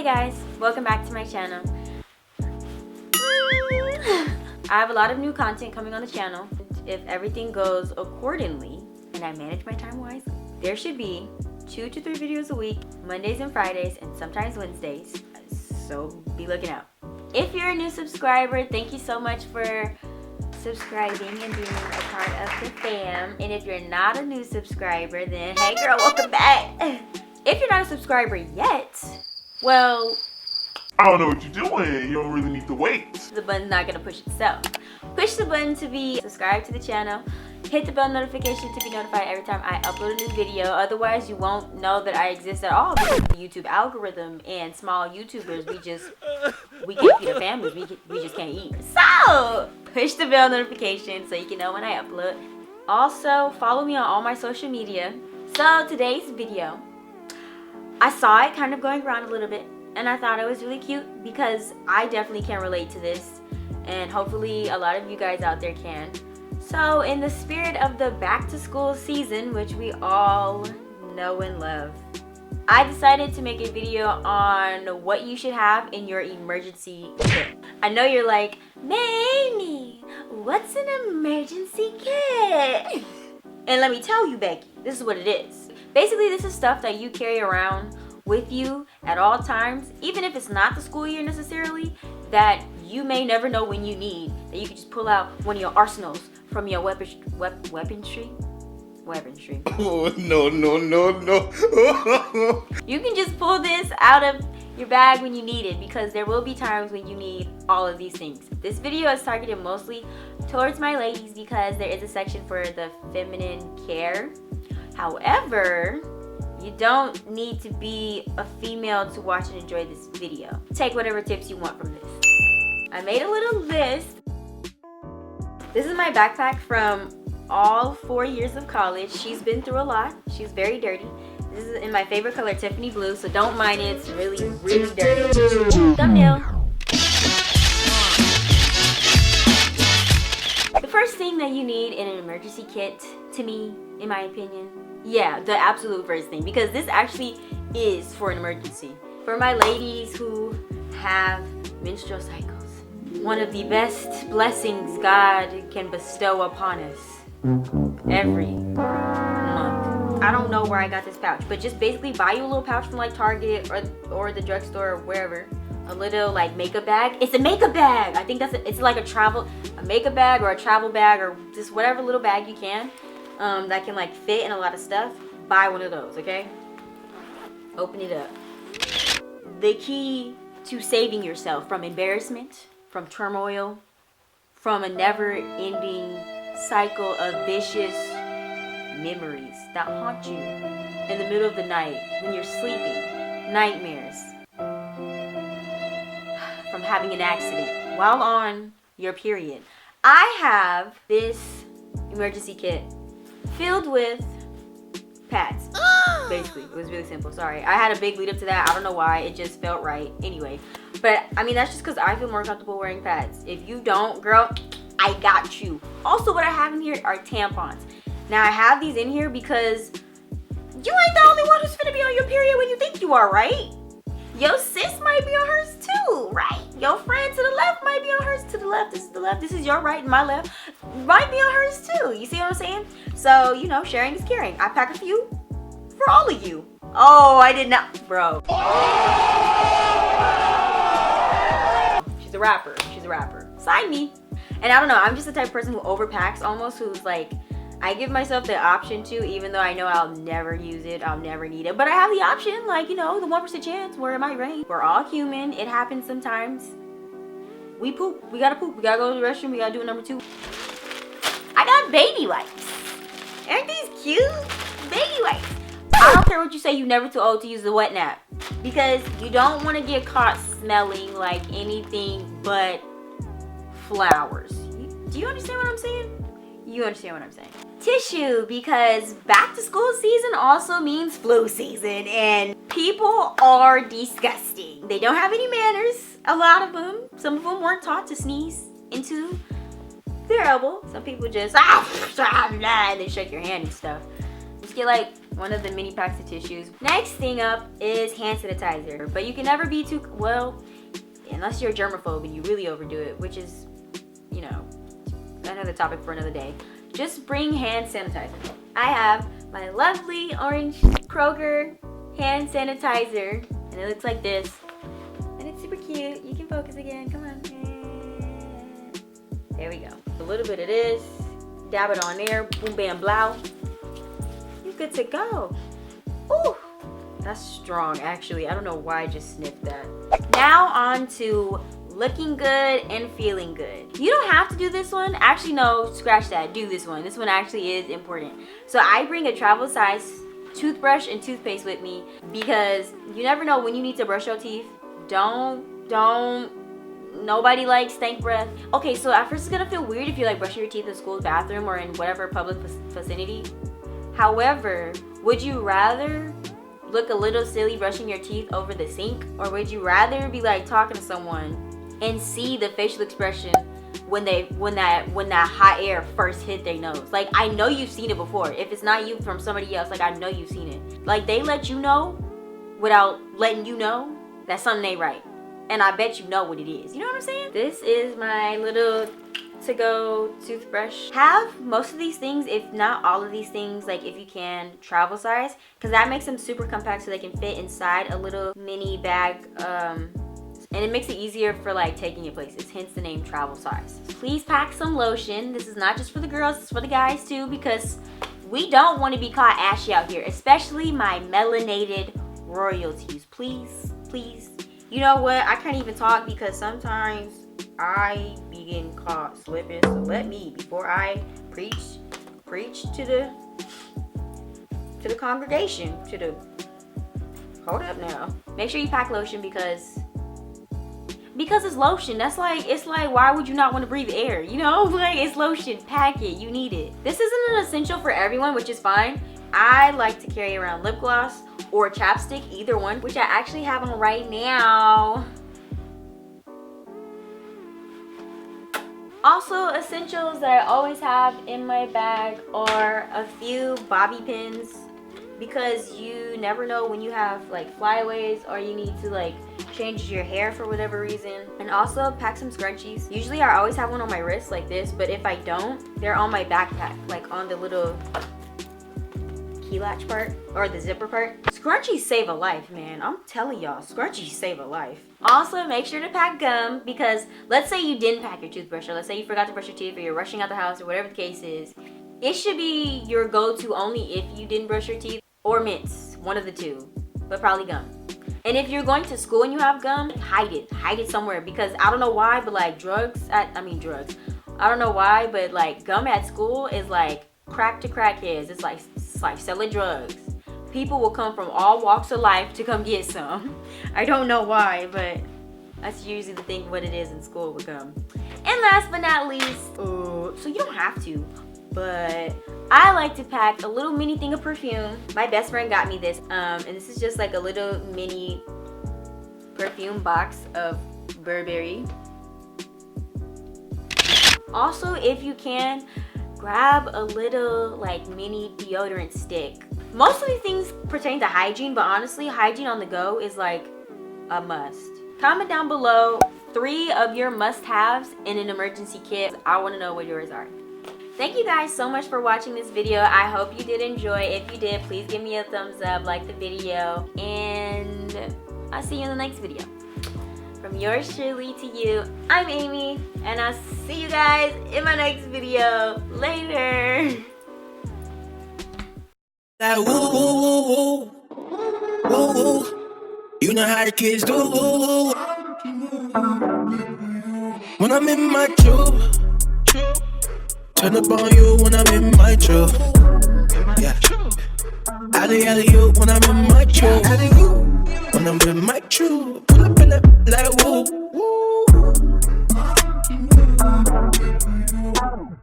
guys, welcome back to my channel. I have a lot of new content coming on the channel. If everything goes accordingly and I manage my time wisely, there should be 2 to 3 videos a week, Mondays and Fridays, and sometimes Wednesdays. So be looking out. If you're a new subscriber, thank you so much for subscribing and being a part of the fam. And if you're not a new subscriber, then hey girl, welcome back. If you're not a subscriber yet, well, I don't know what you're doing. You don't really need to wait. the button's not gonna push itself. Push the button to be subscribed to the channel. Hit the bell notification to be notified every time I upload a new video. Otherwise, you won't know that I exist at all because of the YouTube algorithm and small YouTubers. We can't feed our families. We just can't eat. So push the bell notification so you can know when I upload. Also, follow me on all my social media. So today's video, I saw it kind of going around a little bit, and I thought it was really cute because I definitely can relate to this, and hopefully a lot of you guys out there can. So in the spirit of the back to school season, which we all know and love, I decided to make a video on what you should have in your emergency kit. I know you're like, Mamie, what's an emergency kit? And let me tell you, Becky, this is what it is. Basically, this is stuff that you carry around with you at all times, even if it's not the school year necessarily, that you may never know when you need, that you can just pull out one of your arsenals from your weaponry. Oh, no. You can just pull this out of your bag when you need it, because there will be times when you need all of these things. This video is targeted mostly towards my ladies because there is a section for the feminine care. However, you don't need to be a female to watch and enjoy this video. Take whatever tips you want from this. I made a little list. This is my backpack from all 4 years of college. She's been through a lot. She's very dirty. This is in my favorite color, Tiffany blue, so don't mind it. It's really, really dirty. Thumbnail. The first thing that you need in an emergency kit, to me, in my opinion, yeah, the absolute first thing, because this actually is for an emergency. For my ladies who have menstrual cycles, one of the best blessings God can bestow upon us every month. I don't know where I got this pouch, but just basically buy you a little pouch from like Target or the drugstore or wherever. A little like makeup bag. It's a makeup bag. I think it's like a makeup bag or a travel bag or just whatever little bag you can that can like fit in a lot of stuff. Buy one of those, okay? Open it up. The key to saving yourself from embarrassment, from turmoil, from a never-ending cycle of vicious memories that haunt you in the middle of the night when you're sleeping, nightmares, from having an accident while on your period. I have this emergency kit filled with pads. Basically, it was really simple. Sorry, I had a big lead up to that. I don't know why, it just felt right. Anyway, but I mean, that's just because I feel more comfortable wearing pads. If you don't, girl, I got you. Also, what I have in here are tampons. Now, I have these in here because you ain't the only one who's finna be on your period when you think you are, right? Your sis might be on hers too, right? Your friend to the left might be on hers to the left. This is the left. This is your right and my left. Might be on hers too. You see what I'm saying? So, you know, sharing is caring. I pack a few for all of you. Oh, I did not, bro. She's a rapper. She's a rapper. Sign me. And I don't know, I'm just the type of person who overpacks almost, who's like, I give myself the option to, even though I know I'll never use it, I'll never need it, but I have the option, like, you know, the 1% chance where it might rain. We're all human. It happens sometimes. We poop. We gotta poop. We gotta go to the restroom. We gotta do it number 2. I got baby wipes. Aren't these cute? Baby wipes. I don't care what you say, you're never too old to use the wet nap, because you don't want to get caught smelling like anything but flowers. Do you understand what I'm saying? You understand what I'm saying. Tissue, because back to school season also means flu season, and people are disgusting. They don't have any manners, a lot of them. Some of them weren't taught to sneeze into their elbow. Some people just and then shake your hand and stuff. Just get like one of the mini packs of tissues. Next thing up is hand sanitizer. But you can never be too, well, unless you're a germaphobe and you really overdo it, which is, you know, another topic for another day. Just bring hand sanitizer. I have my lovely orange Kroger hand sanitizer, and it looks like this. And it's super cute. You can focus again, come on. There we go. A little bit of this, dab it on there, boom, bam, blow. You're good to go. Ooh, that's strong actually. I don't know why I just sniffed that. Now on to looking good and feeling good. You don't have to do this one. Actually, no, scratch that. Do this one. This one actually is important. So I bring a travel size toothbrush and toothpaste with me because you never know when you need to brush your teeth. Nobody likes stank breath. Okay, so at first it's gonna feel weird if you like brushing your teeth in school's bathroom or in whatever public vicinity. However, would you rather look a little silly brushing your teeth over the sink, or would you rather be like talking to someone and see the facial expression when that hot air first hit their nose? Like, I know you've seen it before. If it's not you, from somebody else, like, I know you've seen it. Like, they let you know without letting you know that something ain't right. And I bet you know what it is. You know what I'm saying? This is my little to-go toothbrush. Have most of these things, if not all of these things, like if you can, travel size, because that makes them super compact so they can fit inside a little mini bag, and it makes it easier for like taking it places, hence the name travel size. Please pack some lotion. This is not just for the girls, it's for the guys too, because we don't want to be caught ashy out here, especially my melanated royalties. Please, please. You know what? I can't even talk because sometimes I be getting caught slipping. So let me, before I preach to the congregation, hold up now. Make sure you pack lotion because it's lotion. That's like, it's like, why would you not want to breathe air? You know, like, it's lotion. Pack it. You need it. This isn't an essential for everyone, which is fine. I like to carry around lip gloss or chapstick, either one, which I actually have on right now. Also, essentials that I always have in my bag are a few bobby pins, because you never know when you have like flyaways or you need to like change your hair for whatever reason. And also pack some scrunchies. Usually I always have one on my wrist like this, but if I don't, they're on my backpack, like on the little key latch part or the zipper part. Scrunchies save a life, man. I'm telling y'all, scrunchies save a life. Also, make sure to pack gum, because let's say you didn't pack your toothbrush, or let's say you forgot to brush your teeth, or you're rushing out the house, or whatever the case is. It should be your go-to only if you didn't brush your teeth, or mints, one of the two, but probably gum. And if you're going to school and you have gum, hide it somewhere, because I don't know why, but like I don't know why, but like gum at school is like crack to crackheads. It's like selling drugs. People will come from all walks of life to come get some. I don't know why, but that's usually the thing, what it is in school with gum. And last but not least, so you don't have to, but I like to pack a little mini thing of perfume. My best friend got me this, and this is just like a little mini perfume box of Burberry. Also, if you can, grab a little like mini deodorant stick. Most of these things pertain to hygiene, but honestly, hygiene on the go is like a must. Comment down below 3 of your must-haves in an emergency kit. I want to know what yours are. Thank you guys so much for watching this video. I hope you did enjoy. If you did, please give me a thumbs up, like the video, and I'll see you in the next video. From yours truly to you, I'm Amy, and I'll see you guys in my next video. Later. Like, woo, woo, woo, woo, woo, woo. You know how the kids do. When I'm in my truth, turn up on you when I'm in my truth. Yeah. Alley, you when I'm in my truth. When I'm in my truth, pull up like woo.